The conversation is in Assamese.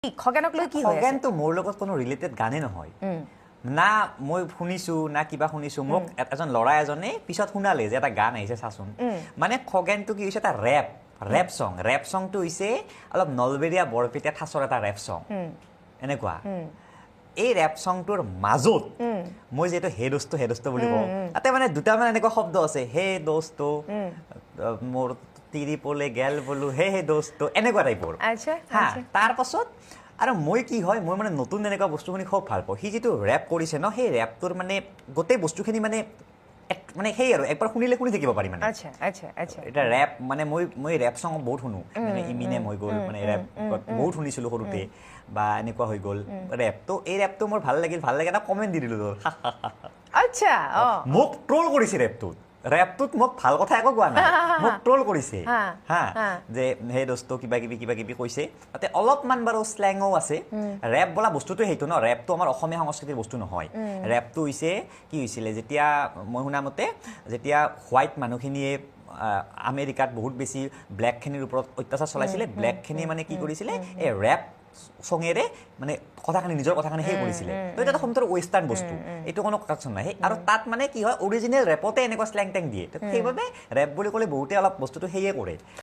খগেনক লৈ কি হৈ আছে? খগেনটো মোৰ লগত কোনো ৰিলেটেড গানে নহয় না মই শুনিছো না কিবা শুনিছো মোক এজন ল'ৰা এজনে পিছত শুনালে যে এটা গান আহিছে চাচোন মানে খগেনটো কি হৈছে এটা ৰেপ সংটো হৈছে অলপ নলবেৰীয়া বৰপেটীয়া ঠাচৰ এটা ৰেপ সং এনেকুৱা এই ৰেপ সংটোৰ মাজত মই যেটো হে দোস্ত বুলি কওঁ তাতে মানে দুটা মানে এনেকুৱা শব্দ আছে হে দোস্ত মোৰ তিৰি পলে গেল বলো হে দোস্ত এনেকুৱা টাইপৰ আচ্ছা তাৰ পাছত আৰু মই কি হয় মই মানে নতুন এনেকুৱা বস্তুখিনি খুব ভাল পাওঁ সি যেটো ৰেপ কৰিছে ন সেই ৰেপটোৰ মানে গোটেই বস্তুখিনি মানে মানে সেই আৰু একবাৰ শুনিলে শুনি থাকিব পাৰি মানে আচ্ছা এটা ৰেপ মানে মই ৰেপ সং বহুত শুনো মানে ইমিনেম হৈ গ'ল মানে ৰেপ বহুত শুনিছিলো সৰুতে বা এনেকুৱা হৈ গ'ল ৰেপটো এই ৰেপটো মোৰ ভাল লাগিল এটা কমেণ্ট দি দিলো আচ্ছা মোক ট্ৰল কৰিছে ৰেপটোত মোক ভাল কথা একো কোৱা নাই মোক ট্ৰল কৰিছে হা যে হে দোস্ত কিবা কিবি কৈছে তাতে অলপমান বাৰু স্লেঙো আছে ৰেপ বোলা বস্তুটো সেইটো ন ৰেপটো আমাৰ অসমীয়া সংস্কৃতিৰ বস্তু নহয় ৰেপটো হৈছে কি হৈছিলে যেতিয়া মই শুনা মতে যেতিয়া হোৱাইট মানুহখিনিয়ে আমেৰিকাত বহুত বেছি ব্লেকখিনিৰ ওপৰত অত্যাচাৰ চলাইছিলে ব্লেকখিনি মানে কি কৰিছিলে এই ৰেপ সঙেৰে মানে কথাখিনি নিজৰ কথাখিনি সেই কৰিছিলে তো এটা সম্পূৰ্ণ ৱেষ্টাৰ্ণ বস্তু এইটো কোনো কাকচন নাই আৰু তাত মানে কি হয় অৰিজিনেল ৰেপতে এনেকুৱা স্লেং টেং দিয়ে সেইবাবে ৰেপ বুলি ক'লে বহুতে অলপ বস্তুটো সেয়ে কৰে